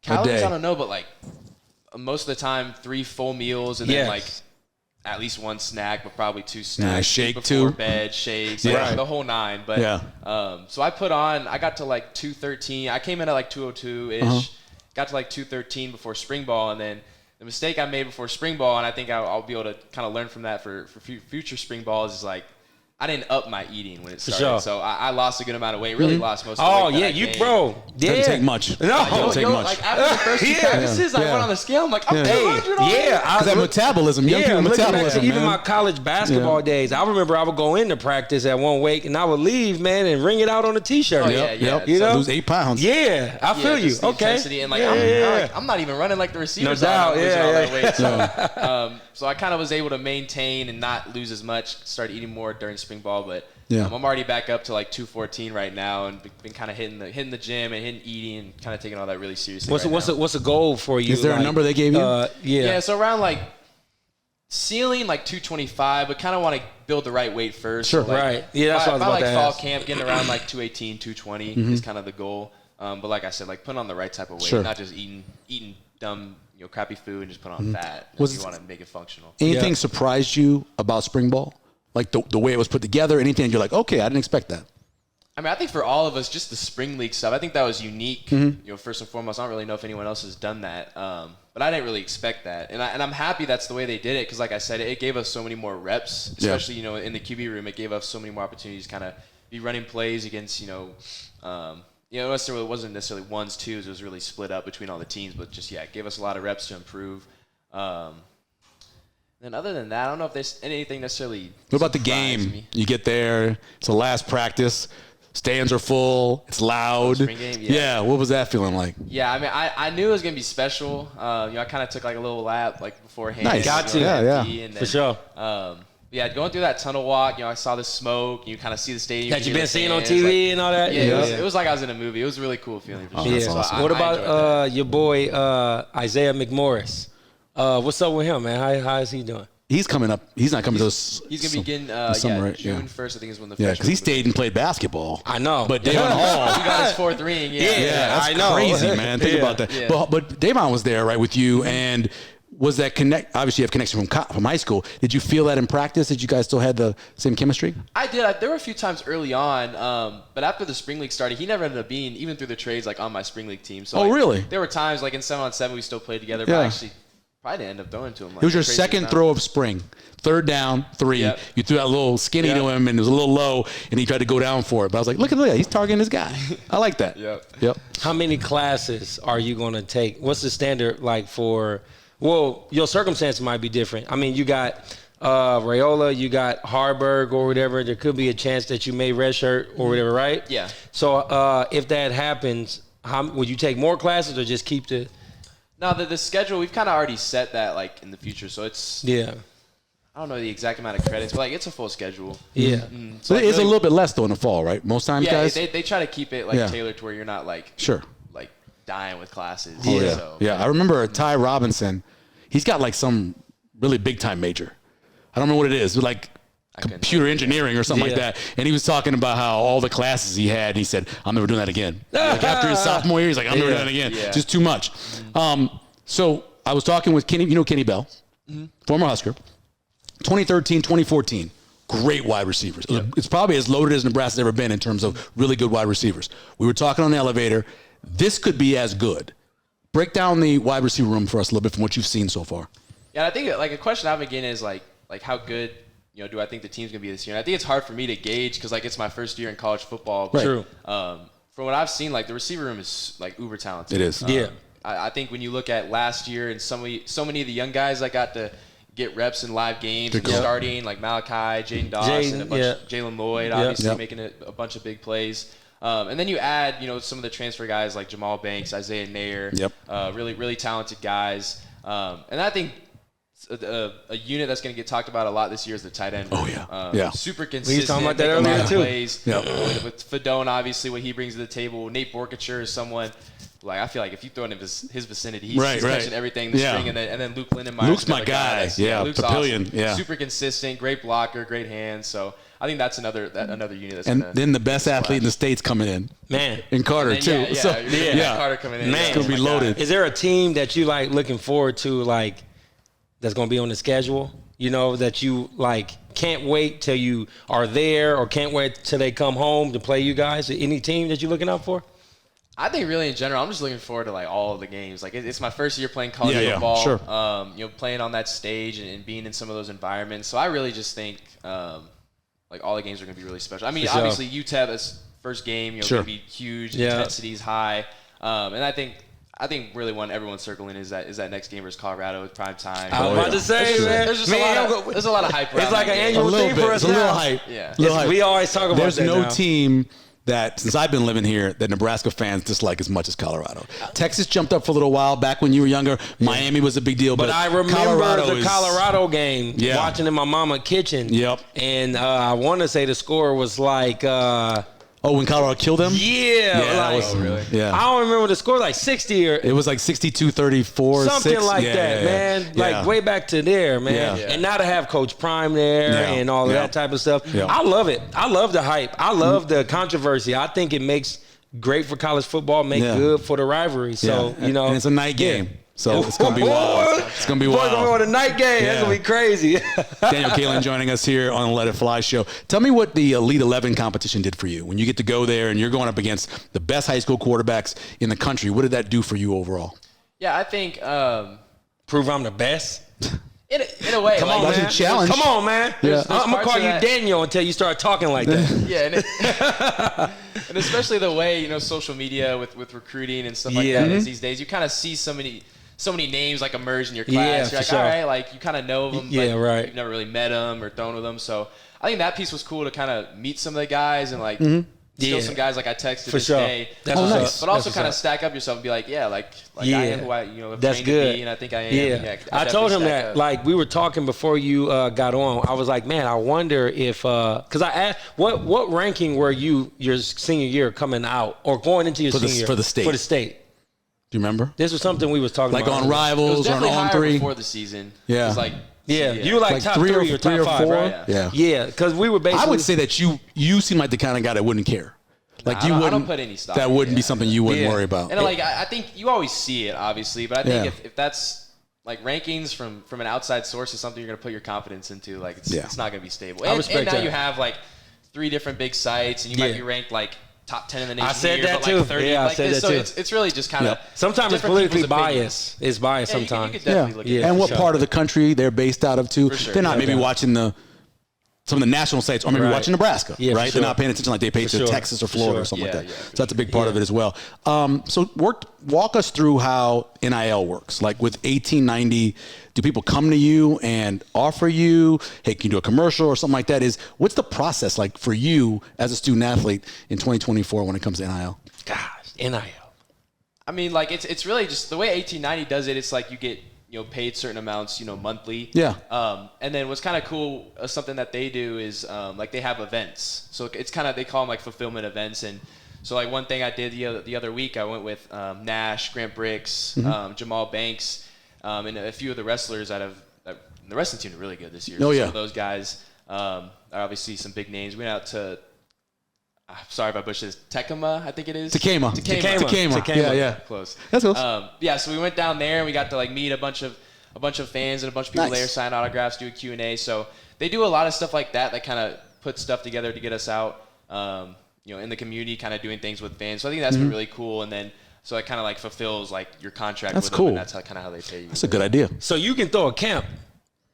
calories, a day? I don't know, but like most of the time 3 full meals and then like at least 1 snack, but probably 2 snacks. Shake before too. Bed, shakes, Yeah. like the whole 9. But so I got to like 213. I came in at like 202-ish. Got to like 213 before spring ball, and then the mistake I made before spring ball, and I think I'll be able to kind of learn from that for future spring balls, is like I didn't up my eating when it started. Sure. So I lost a good amount of weight. Really lost most of the weight. Oh, yeah, you, bro. Yeah. Doesn't take much. No. Doesn't take much. Like after the first 2 practices, I went on the scale. I'm like, I'm 200 already. Because that metabolism, young people looking back metabolism, to even man. my college basketball days, I remember I would go into practice at 1 week and I would leave, man, and ring it out on the t-shirt. Oh, yeah. You know? Lose 8 pounds. Yeah, I feel you. Just the Okay. intensity and like, Yeah. I'm not even running like the receivers. No doubt. I'm losing all that weight. Yeah. So I kind of was able to maintain and not lose as much. Started eating more during spring ball, but Yeah. I'm already back up to like 214 right now, and been kind of hitting the gym and hitting eating and kind of taking all that really seriously. What's a goal for you? Is there a number they gave you? Yeah, so around like ceiling like 225, but kind of want to build the right weight first. Sure, so like, right. Yeah, that's what I was about like to fall ask. camp, getting around like 218, 220 is kind of the goal. But like I said, like putting on the right type of weight, Sure. not just eating dumb, crappy food and just put on fat. Was You it- want to make it functional. Anything surprised you about spring ball? Like the way it was put together? Anything you're like, okay, I didn't expect that? I mean, I think for all of us, just the spring league stuff, I think that was unique. First and foremost, I don't really know if anyone else has done that, but I didn't really expect that, and I'm happy that's the way they did it because, like I said, it gave us so many more reps, especially in the QB room. It gave us so many more opportunities to kind of be running plays against it wasn't necessarily ones, twos. It was really split up between all the teams, but just it gave us a lot of reps to improve. And other than that, I don't know if there's anything necessarily. What about the game? Me. You get there, it's the last practice. Stands are full. It's loud. Spring game, What was that feeling like? Yeah, I mean, I knew it was gonna be special. I kind of took like a little lap beforehand. Nice. Got to. Yeah. And then, For sure. Going through that tunnel walk, I saw the smoke. You kind of see the stadium. That you've been seeing on TV and all that. It was like I was in a movie. It was a really cool feeling for sure. Yeah. That's awesome. What about your boy Isaiah McMorris? What's up with him, man? How is he doing? He's coming up. He's not coming to us. He's going to begin summer, right? June 1st, I think is when the because he stayed and played basketball. I know. But Davon Hall. He got his fourth ring. That's I know. crazy, man. Think about that. Yeah. But Davon was there, right, with you, and was that connect? Obviously, you have connection from high school. Did you feel that in practice? Did you guys still had the same chemistry? I did. There were a few times early on, but after the spring league started, he never ended up being, even through the trades, on my spring league team. So, really? There were times, in 7-on-7, we still played together, but I actually probably didn't end up throwing to him. It was your second throw of spring. 3rd down, 3. Yep. You threw that little skinny to him, and it was a little low, and he tried to go down for it. But I was like, look at that. He's targeting this guy. I like that. Yep. How many classes are you going to take? What's the standard for – well, your circumstances might be different. I mean, you got Raiola, you got Harburg or whatever. There could be a chance that you may redshirt or whatever, right? Yeah. So if that happens, would you take more classes or just keep the – No, the schedule, we've kind of already set that, in the future. So it's – Yeah. I don't know the exact amount of credits, but it's a full schedule. Yeah. So it's a little bit less, though, in the fall, right? Most times, guys? They try to keep it tailored to where you're not dying with classes. Oh, yeah. So. Yeah, I remember Ty Robinson. He's got some really big time major. I don't know what it is, but computer engineering or something like that. And he was talking about how all the classes he had. He said, "I'm never doing that again." After his sophomore year, he's like, "I'm never doing that again. Yeah. Just too much." So I was talking with Kenny. You know Kenny Bell, former Husker. 2013, 2014. Great wide receivers. It's probably as loaded as Nebraska's ever been in terms of really good wide receivers. We were talking on the elevator. This could be as good. Break down the wide receiver room for us a little bit from what you've seen so far. Yeah, I think a question I've been getting is how good do I think the team's gonna be this year? And I think it's hard for me to gauge because it's my first year in college football. Right. True. From what I've seen, the receiver room is uber talented. It is. I think when you look at last year and so many of the young guys that got to get reps in live games and starting Malachi, Jaden Dawson, Jalen Lloyd, obviously making a bunch of big plays. And then you add, some of the transfer guys like Jamal Banks, Isaiah Nair, really, really talented guys. And I think a unit that's going to get talked about a lot this year is the tight end. Oh, yeah. Super consistent. We were talking about that earlier, too. Plays. With Fedone, obviously, what he brings to the table. Nate Borkacher is someone – I feel like if you throw in his vicinity, he's catching everything this spring. And then Luke Lindenmeyer. Luke's my guy. Luke's Papillion. Awesome. Yeah. Super consistent, great blocker, great hands. So I think that's another unit that's and then the best athlete in the state's coming in. Man. And Carter, too. Carter coming in. Man. It's going to be loaded. Is there a team that you looking forward to that's going to be on the schedule? That you can't wait till you are there or can't wait till they come home to play you guys? Any team that you're looking out for? I think really in general, I'm just looking forward to all of the games. It's my first year playing college football. Sure. Playing on that stage and being in some of those environments. So I really just think all the games are going to be really special. I mean, obviously UTEP is first game. Going to be huge. Intensity is high. And I think really one everyone's circling is that next game versus Colorado with prime time. I was about to say, man. There's a lot of hype. It's like an annual thing for us. It's a little hype. Yeah. We always talk about There's that no now. team that, since I've been living here, that Nebraska fans dislike as much as Colorado. Texas jumped up for a little while back when you were younger. Miami was a big deal. But I remember the Colorado game, watching in my mama's kitchen. Yep. And I want to say the score was when Colorado killed them? Yeah. Really? Yeah. I don't remember the score, 60 or... It was 62-34. Something like that, man. Way back to there, man. Yeah. And now to have Coach Prime there and all of that type of stuff. Yeah. I love it. I love the hype. I love the controversy. I think it makes great for college football, good for the rivalry. So, And it's a night game. So it's going to be wild. It's going to be Boy, wild. going on a night game. Yeah. That's going to be crazy. Daniel Kaelin joining us here on the Let It Fly show. Tell me what the Elite 11 competition did for you. When you get to go there and you're going up against the best high school quarterbacks in the country, what did that do for you overall? Yeah, I think Prove I'm the best. in a way. Come like, on, That's man. a challenge. Come on, man. Yeah. I'm going to parts call of you that- Daniel until you start talking like that. Yeah, and especially the way, social media with recruiting and stuff like Yeah. that is these days. You kind of see so many names like emerge in your class. Yeah, You're for like, sure. all right, like you kind of know them, Yeah, but right. you've never really met them or thrown with them. So I think that piece was cool to kind of meet some of the guys and like still Yeah. some guys like I texted For this sure. day. That's what's nice. up. But also That's kind of what's up. stack up yourself and be like, yeah, like I Yeah. am who I have That's trained good. to be, and I think I am. Yeah. I told him definitely that, stack up. like, we were talking before you got on. I was like, man, I wonder if, because I asked, what ranking were you your senior year coming out or going into your For the- senior year? for the state. For the state. Do you remember? This was something we was talking Like about. on earlier. It was Rivals or on definitely higher 3? before the season. Yeah. It was like Yeah, you were like top three or top five, right? Yeah. Yeah, because we were basically. I would say that you seem like the kind of guy that wouldn't care. Like I you don't wouldn't put any stock That in wouldn't be it. something you wouldn't Yeah. worry about. And like I think you always see it, obviously, but I think Yeah. if that's like rankings from an outside source is something you're gonna put your confidence into, like it's not gonna be stable. And, respect and now that. you have like 3 different big sites, and you might Yeah. be ranked like top 10 in the nation. I said here, that but too. Like 30, Yeah, I like said this, that so too. it's really just kind of sometimes it's politically biased. It's biased Yeah, you sometimes. could definitely look at Yeah. that. And what sure. part of the country they're based out of too. For sure. They're not Yeah, maybe yeah. watching some of the national sites or maybe Right. watching Nebraska, Yeah, for right? sure. They're not paying attention like they pay For to sure. Texas or For Florida sure. or something Yeah, like that. yeah, So that's a big part of it as well. So walk us through how NIL works. Like with 1890, do people come to you and offer you, hey, can you do a commercial or something like that? What's the process like for you as a student athlete in 2024 when it comes to NIL? Gosh, NIL. I mean, like it's really just the way 1890 does it. It's like you get paid certain amounts, monthly. Yeah. And then what's kind of cool, something that they do is like they have events. So it's kind of, they call them like fulfillment events. And so like one thing I did the other week, I went with Nash, Grant Bricks, Jamal Banks, and a few of the wrestlers the wrestling team is really good this year. Oh, So yeah. some of those guys are obviously some big names. We went out to, sorry if I butchered this, Tecuma, I think it is. Tecuma. Yeah. Close. That's close. Yeah, so we went down there and we got to like meet a bunch of fans and a bunch of people Nice. there, sign autographs, do a Q&A. So they do a lot of stuff like that kind of put stuff together to get us out, in the community, kind of doing things with fans. So I think that's been really cool. And then so it kind of like fulfills like your contract That's with cool. them, and that's kind of how they pay you. That's a good idea. So you can throw a camp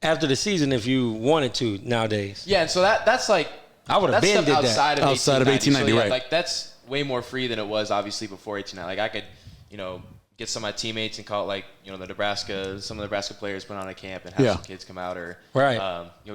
after the season if you wanted to nowadays. Yeah, and so that's like I would have that's been stuff did that. outside of Outside of 1890, So, yeah, right. Like that's way more free than it was obviously before 1890. Like I could, get some of my teammates and call it like, some of the Nebraska players put on a camp and have Yeah. some kids come out or Right.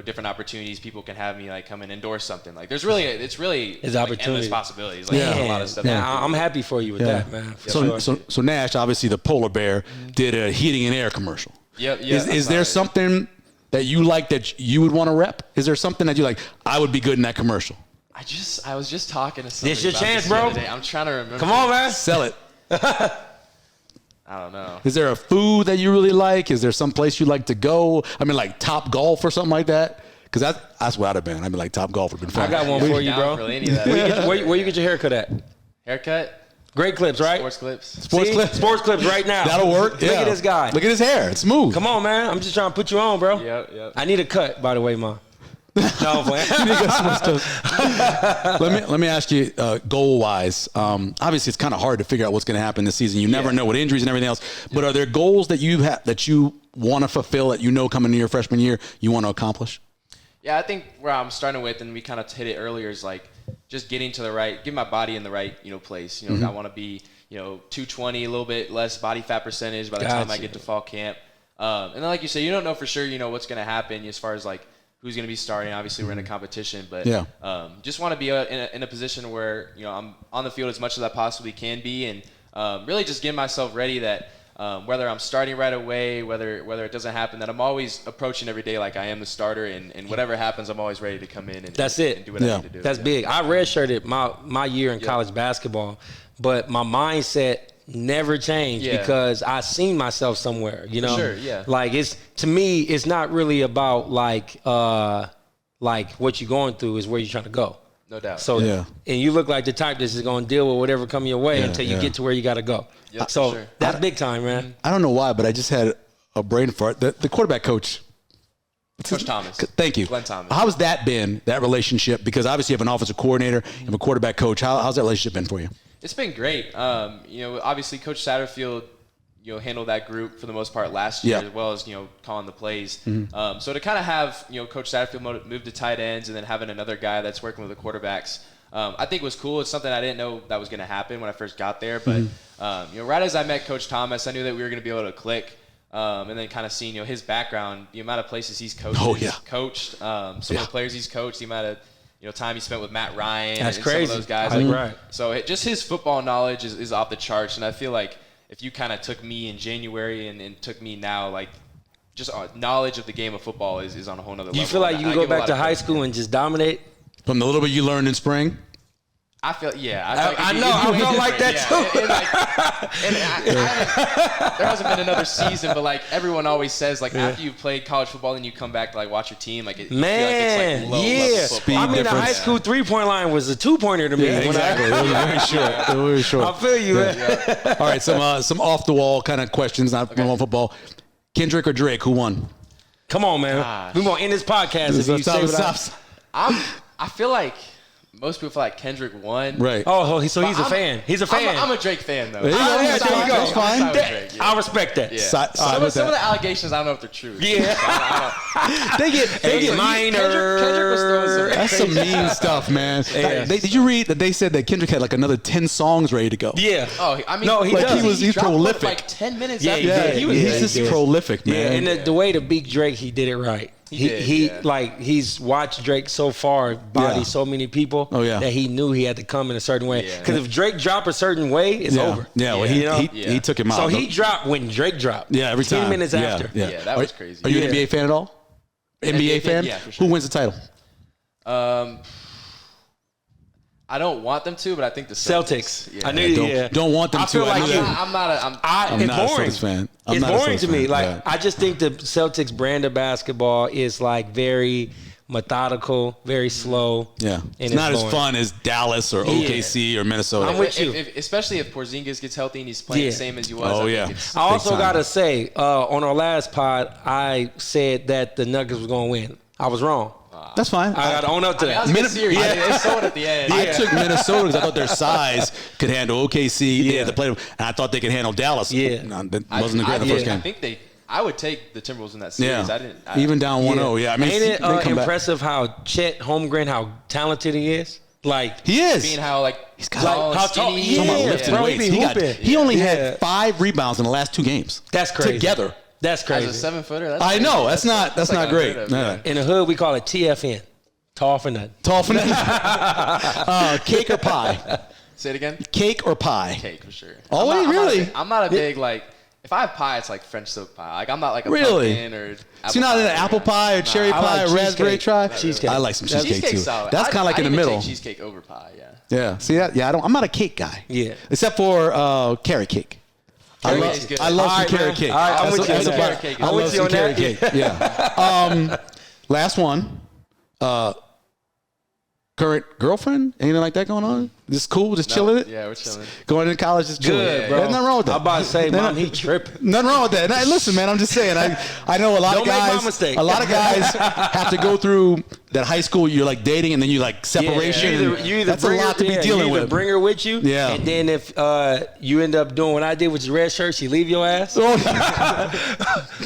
different opportunities. People can have me like come and endorse something. Like there's really it's like opportunity. endless possibilities. Like Yeah. there's a lot of stuff. Man, that I'm happy for you with Yeah. that, man. For So, sure. so Nash, obviously the polar bear, did a heating and air commercial. Yeah. Is there something that you like that you would want to rep? Is there something that you like? I would be good in that commercial. I was just talking to somebody This your about chance, this the bro. other day. I'm trying to remember. Come on, man. Sell it. I don't know. Is there a food that you really like? Is there some place you like to go? I mean, like Top Golf or something like that? Because that's what I'd have been. I'd be like, Top Golf would have been fun. I got one for you, Down bro. for any of that. Where you get your haircut at? Haircut, Great clips, right? sports clips. Sports See? clips. Sports clips right now. That'll work. Look at this guy. Look at his hair. It's smooth. Come on, man. I'm just trying to put you on, bro. Yep. I need a cut, by the way, Mom. No, I'm playing. Let me ask you, goal wise. Obviously, it's kind of hard to figure out what's going to happen this season. You never know with injuries and everything else. But are there goals that you have that you want to fulfill that coming into your freshman year you want to accomplish? Yeah, I think where I'm starting with, and we kind of hit it earlier, is like just getting my body in the right place. I want to be 220, a little bit less body fat percentage by the time I Gotcha. get to fall camp. And then like you said, you don't know for sure what's going to happen as far as like who's going to be starting. Obviously, we're in a competition, but just want to be in a position where I'm on the field as much as I possibly can be, and really just getting myself ready that whether I'm starting right away, whether it doesn't happen, that I'm always approaching every day like I am the starter, and whatever happens, I'm always ready to come in and That's it. and do what I need to do. That's big. I redshirted my year in college basketball, but my mindset never changed because I seen myself somewhere, Sure, yeah. Like to me, it's not really about like what you're going through, is where you're trying to go. No doubt. So, Yeah. and you look like the type that's just going to deal with whatever come your way until you get to where you got to go. Yep, So for sure. that's big time, man. I don't know why, but I just had a brain fart. The quarterback coach. Coach Thomas. Thank you. Glenn Thomas. How has that been, that relationship? Because obviously you have an offensive coordinator, you have a quarterback coach. How's that relationship been for you? It's been great. Obviously Coach Satterfield, handled that group for the most part last year, as well as, calling the plays. So to kind of have, Coach Satterfield move to tight ends and then having another guy that's working with the quarterbacks, I think was cool. It's something I didn't know that was going to happen when I first got there. But, right as I met Coach Thomas, I knew that we were going to be able to click. And then kind of seeing, his background, the amount of places he's coached, some of the players he's coached, the amount of, time he spent with Matt Ryan That's and crazy. some of those guys. Right. So just his football knowledge is off the charts. And I feel like if you kind of took me in January and took me now, like just knowledge of the game of football is on a whole nother level. You feel like you can go back to high school and just dominate? From the little bit you learned in spring? I feel, I know. I felt like that too. There hasn't been another season, but like everyone always says, like after you've played college football and you come back to like watch your team, like Man, feel like it's like low level football. The high school 3-point line was a 2-pointer to me. Exactly. It was very short. It was very short. I feel you, man. All right, some off the wall kind of questions, not from football. Kendrick or Drake, who won? Come on, man. We're going to end this podcast if you say what I feel like most people feel like Kendrick won. Right. Oh, so he's a fan. He's a fan. I'm a Drake fan, though. There you go. There you go. That's fine. I respect that. Yeah. Some of the allegations, I don't know if they're true. Yeah. They get minor. Kendrick was throwing some That's some mean stuff, man. Did you read that they said that Kendrick had like another 10 songs ready to go? Yeah. Oh, I mean, no, he does. He's dropped prolific. Like 10 minutes Yeah, after. He's just prolific, man. Yeah, and the way to beat Drake, he did it right. He's watched Drake so far body so many people that he knew he had to come in a certain way. Because if Drake dropped a certain way, it's over. Yeah, well, he took him out. So he dropped when Drake dropped. Yeah, every time. 10 minutes after. Yeah, that was crazy. Are you an NBA fan at all? NBA fan? Yeah, for sure. Who wins the title? I don't want them to, but I think the Celtics. I knew don't want them to. I feel like I'm not it's not boring. a Celtics fan. It's boring to me. Like I just think the Celtics brand of basketball is like very methodical, very slow. Yeah, and it's not as boring. fun as Dallas or OKC or Minnesota. I'm with you. Especially if Porzingis gets healthy and he's playing the same as he was. Oh, I also gotta say, on our last pod, I said that the Nuggets was gonna win. I was wrong. That's fine. I gotta own up to that. It's sold at the end. I took Minnesota because I thought their size could handle OKC. Yeah, they played, and I thought they could handle Dallas. Yeah, no, that wasn't the first game. I think I would take the Timberwolves in that series. Yeah, even down 1-0. Yeah, I mean, ain't it impressive how Chet Holmgren, how talented he is? Like he is. Being how he's got how tall. lifting weights. He only had 5 rebounds in the last 2 games. That's crazy. Together. That's crazy. As a 7-footer, I know. That's not great. In the hood, we call it TFN. Tall for nothing. Tall for nothing. Cake or pie? Say it again. Cake or pie? Cake for sure. Oh, really? I'm not a big like. If I have pie, it's like French silk pie. Like I'm not like a really? pumpkin or. So you're not into apple pie or cherry pie or raspberry pie? Cheesecake. I like some cheesecake too. Solid. That's kind of like in the middle. Take cheesecake over pie. Yeah. Yeah. See that? Yeah. I'm not a cake guy. Yeah. Except for carrot cake. I love some carrot cake. All right, I'm with you on carrot cake. I love some carrot cake. Yeah. Last one. Current girlfriend? Anything like that going on? Just cool? Just chilling it? Yeah, we're chilling. Going into college is chilling. Good, bro. There's nothing wrong with that. I'm about to say, Mom, he tripping. Nothing wrong with that. Now, listen, man, I'm just saying. I know a lot of guys. Make my mistake. A lot of guys have to go through that high school. You're like dating, and then you like separation. You either that's a lot to be dealing with. Bring her with you. Yeah. And then if you end up doing what I did with your red shirt, she leave your ass. Oh.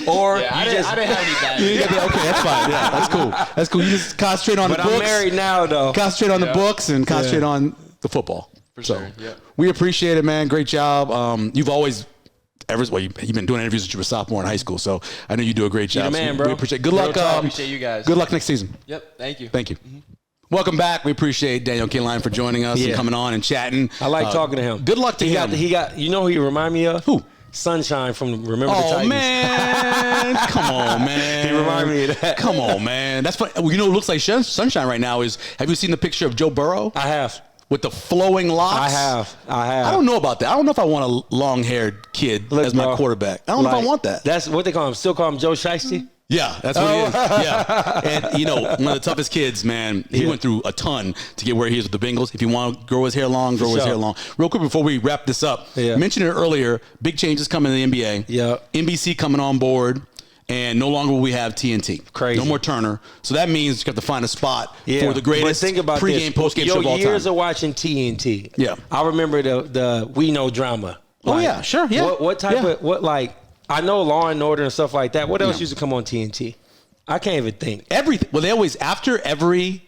Or I didn't have any bad. Okay, that's fine. Yeah, that's cool. That's cool. You just concentrate on the books. But I'm married now, though. Concentrate on the books and concentrate on the football. For sure. Yeah. We appreciate it, man. Great job. You've always, you've been doing interviews since you were a sophomore in high school, so I know you do a great job. You're the man, so bro. We appreciate it. Good luck. Appreciate you guys. Good luck next season. Yep. Thank you. Thank you. Mm-hmm. Welcome back. We appreciate Daniel Kaelin for joining us and coming on and chatting. I like talking to him. Good luck to him. He got. You know who he remind me of? Who? Sunshine from Remember the Titans. Oh, man. Come on, man. He remind me of that. Come on, man. That's funny. You know what looks like sunshine right now is, have you seen the picture of Joe Burrow? I have. With the flowing locks? I have. I don't know about that. I don't know if I want a long-haired kid as my quarterback. I don't know if I want that. That's what they call him. Still call him Joe Shiesty? Yeah, that's what he is. Yeah. And, you know, one of the toughest kids, man, he went through a ton to get where he is with the Bengals. If you want to grow his hair long, grow his hair long. Real quick before we wrap this up, mentioned it earlier, big changes coming in the NBA. Yeah. NBC coming on board, and no longer will we have TNT. Crazy. No more Turner. So that means you have to find a spot for the greatest think about pregame, postgame show of all time. Years of watching TNT. Yeah. I remember the We Know drama. Oh, yeah, sure, yeah. What type of, like, I know Law and Order and stuff like that. What else used to come on TNT? I can't even think. Everything. Well, they always, after every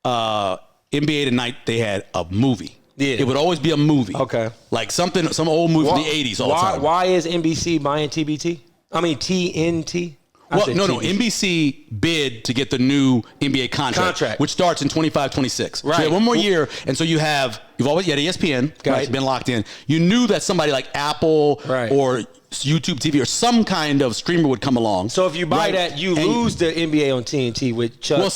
NBA Tonight, they had a movie. Yeah. It would always be a movie. Okay. Like some old movie from the 80s all the time. Why is NBC buying TNT? Well, no. NBC bid to get the new NBA contract. Which starts in 25-26. Right. So you have one more year, and so you've always had ESPN, right, been locked in. You knew that somebody like Apple or YouTube TV or some kind of streamer would come along. So if you buy that, you lose the NBA on TNT with Chuck. Well,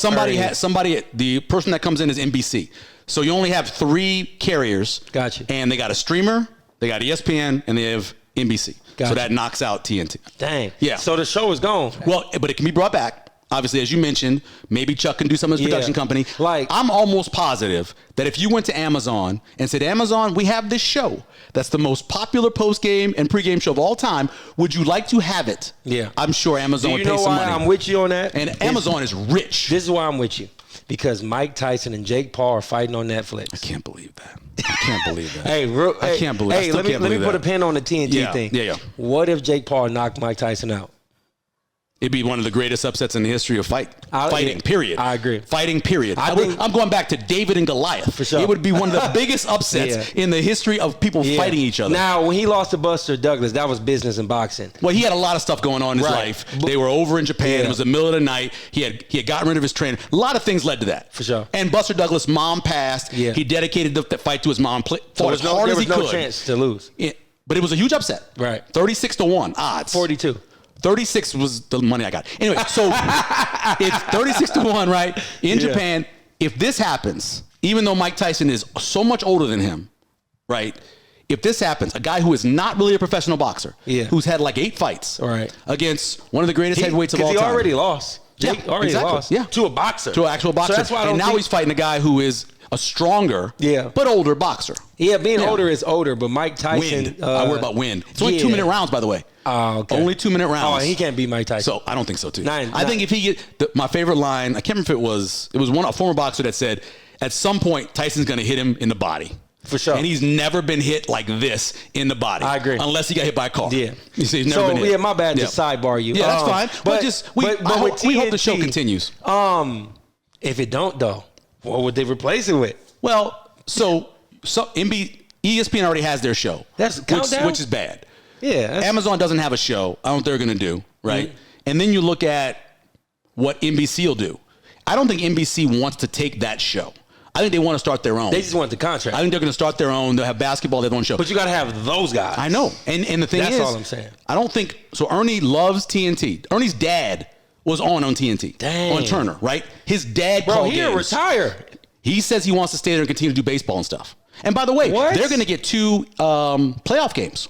the person that comes in is NBC. So you only have 3 carriers. Gotcha. And they got a streamer, they got ESPN, and they have NBC. Gotcha. So that knocks out TNT. Dang. Yeah. So the show is gone. Well, but it can be brought back. Obviously, as you mentioned, maybe Chuck can do some of his production company. Like, I'm almost positive that if you went to Amazon and said, Amazon, we have this show that's the most popular post-game and pre-game show of all time. Would you like to have it? Yeah. I'm sure Amazon would pay some money. Do you know why I'm with you on that? And Amazon is rich. This is why I'm with you. Because Mike Tyson and Jake Paul are fighting on Netflix. I can't believe that. I can't believe that. I can't believe. Hey, let me put a pin on the TNT thing. Yeah. What if Jake Paul knocked Mike Tyson out? It'd be one of the greatest upsets in the history of fighting, period. I agree. Fighting, period. I'm going back to David and Goliath. For sure. It would be one of the biggest upsets in the history of people fighting each other. Now, when he lost to Buster Douglas, that was business in boxing. Well, he had a lot of stuff going on in his life. They were over in Japan. It was the middle of the night. He had gotten rid of his trainer. A lot of things led to that. For sure. And Buster Douglas' mom passed. Yeah. He dedicated the fight to his mom. Fought as hard as he could. There was no chance to lose. But it was a huge upset. Right. 36-1 odds. 42. 36 was the money I got. Anyway, so it's 36-1, right? In Japan, if this happens, even though Mike Tyson is so much older than him, right? If this happens, a guy who is not really a professional boxer, who's had like 8 fights against one of the greatest heavyweights of all time. Because he already lost. Jake already lost to a boxer. To an actual boxer. So that's why now he's fighting a guy who is a stronger, but older boxer. Yeah, being older is older, but Mike Tyson... Wind. I worry about wind. It's only 2-minute rounds, by the way. Oh, okay. Only 2-minute rounds. Oh, he can't beat Mike Tyson. So I don't think so, too. I think if he my favorite line, I can't remember if it was a former boxer that said, at some point, Tyson's going to hit him in the body. For sure. And he's never been hit like this in the body. I agree. Unless he got hit by a car. Yeah. You see, he's never been hit. Yeah, my bad to sidebar you. Yeah, that's fine. But we hope the show continues. If it don't, though, what would they replace it with? Well, so ESPN already has their show. That's Countdown? Which is bad. Yeah. Amazon doesn't have a show. I don't know what they're going to do, right? Mm-hmm. And then you look at what NBC will do. I don't think NBC wants to take that show. I think they want to start their own. They just want the contract. I think they're going to start their own. They'll have basketball, their own show. But you got to have those guys. I know. And the thing That's is, all I'm saying. I don't think so. Ernie loves TNT. Ernie's dad was on TNT. Dang. On Turner, right? His dad called games. He'll retire. He says he wants to stay there and continue to do baseball and stuff. And by the way, they're going to get 2 playoff games,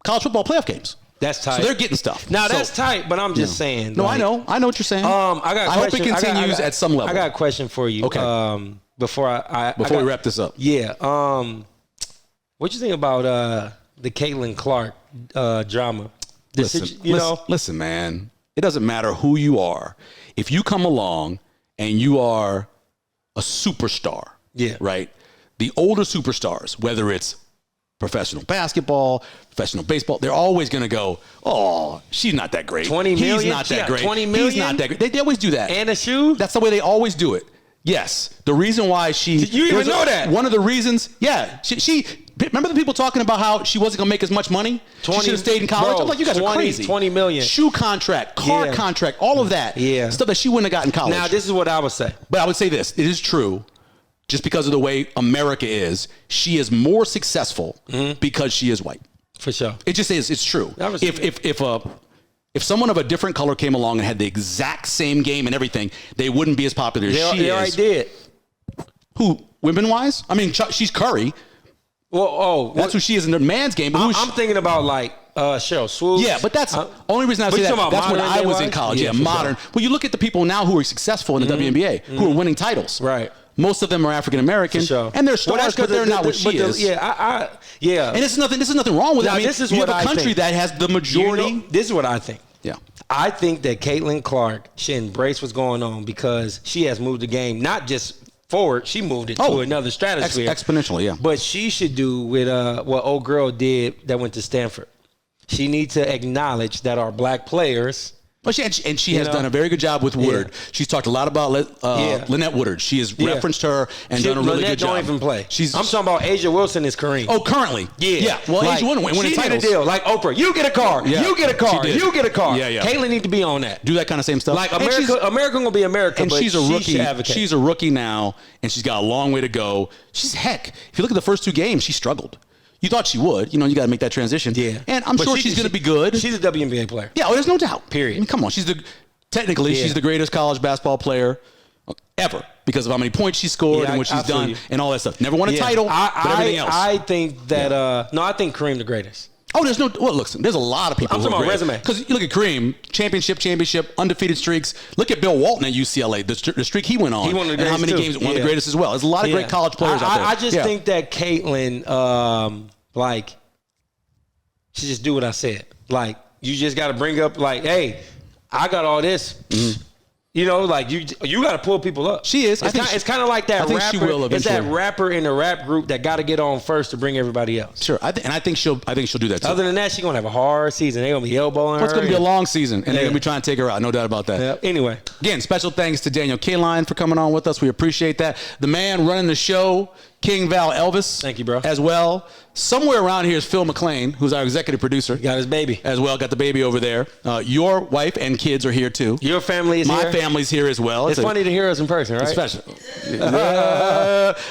college football playoff games. That's tight. So they're getting stuff. Now that's tight, but I'm just saying. No, I know what you're saying. I hope it continues at some level. I got a question for you. Okay. Before we wrap this up. Yeah. What you think about the Caitlin Clark drama? Listen, man. It doesn't matter who you are. If you come along and you are a superstar, right? The older superstars, whether it's professional basketball, professional baseball, they're always going to go, oh, she's not that great. 20 million? He's not that great. 20 million? He's not that great. They always do that. And a shoe? That's the way they always do it. Yes. The reason why she... Did you even know that? One of the reasons, she remember the people talking about how she wasn't going to make as much money? She should have stayed in college? I'm like, you guys are crazy. 20 million. Shoe contract, car contract, all of that. Yeah. Stuff that she wouldn't have gotten in college. Now, this is what I would say. But I would say this. It is true. Just because of the way America is, she is more successful because she is white. For sure. It just is. It's true. If someone of a different color came along and had the exact same game and everything, they wouldn't be as popular as she is. They already did. Who? Women-wise? I mean, she's Curry. Well, that's who she is in the man's game. But I'm thinking about like Cheryl Swoops. Yeah, but that's the only reason I say that. That's when I was in college. Yeah, modern. Sure. Well, you look at the people now who are successful in the WNBA, who are winning titles. Right. Most of them are African American, and they're stars, but they're not what she is. Yeah. And this is nothing wrong with it. I mean, this is you what have a country that has the majority. This is what I think. Yeah. I think that Caitlin Clark should embrace what's going on because she has moved the game not just forward, she moved it to another stratosphere. Exponentially, yeah. But she should do with what old girl did that went to Stanford. She needs to acknowledge that our black players. Well, she has done a very good job with Woodard. Yeah. She's talked a lot about Lynette Woodard. She has referenced her and done a really good job. Don't even play. I'm talking about Asia Wilson is Kareem. Oh, currently. Yeah. Well, Asia Wilson winning titles. She did a deal. Like Oprah, you get a car. Yeah. You get a car. You get a car. Yeah. Caitlin need to be on that. Do that kind of same stuff. Like America gonna be America, and but she's a rookie. Advocate. She's a rookie now, and she's got a long way to go. If you look at the first 2 games, she struggled. You thought she would. You got to make that transition. Yeah. And I'm sure she's going to be good. She's a WNBA player. Yeah, there's no doubt. Period. I mean, come on. She's the greatest college basketball player ever because of how many points she scored and what she's done and all that stuff. Never won a title, but everything else. I think that I think Kareem the greatest. Oh, there's a lot of people. I'm talking about resume. Because you look at Kareem, championship, undefeated streaks. Look at Bill Walton at UCLA, the streak he went on. He won the and how many games? One of the greatest as well. There's a lot of great college players out there. I just think that Caitlin, she just do what I said. Like, you just got to bring up, like, hey, I got all this. Mm-hmm. You got to pull people up. She is. It's kind of like that rapper. She will eventually. It's that rapper in the rap group that got to get on first to bring everybody else. Sure. I think she'll do that too. Other than that, she's gonna have a hard season. They're gonna be elbowing her. It's gonna be a long season, and they're gonna be trying to take her out. No doubt about that. Yeah. Anyway, again, special thanks to Daniel Kaelin for coming on with us. We appreciate that. The man running the show, King Val Elvis. Thank you, bro. As well. Somewhere around here is Phil McLean, who's our executive producer. Got his baby. As well. Got the baby over there. Your wife and kids are here, too. Your family is here? My family's here as well. It's funny to hear us in person, right? Especially.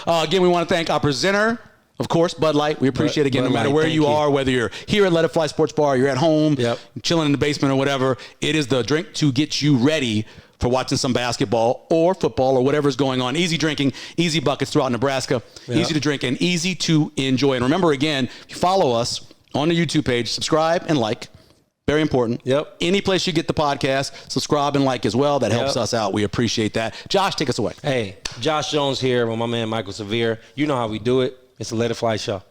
Again, we want to thank our presenter, of course, Bud Light. We appreciate it again, no matter where you are, whether you're here at Let It Fly Sports Bar, you're at home, chilling in the basement or whatever. It is the drink to get you ready for watching some basketball or football or whatever's going on. Easy drinking, easy buckets throughout Nebraska. Easy to drink and easy to enjoy. And remember, again, if you follow us on the YouTube page, subscribe and like. Very important. Yep. Any place you get the podcast, subscribe and like as well. That helps us out. We appreciate that. Josh, take us away. Hey, Josh Jones here with my man Michael Severe. You know how we do it. It's a Let It Fly show.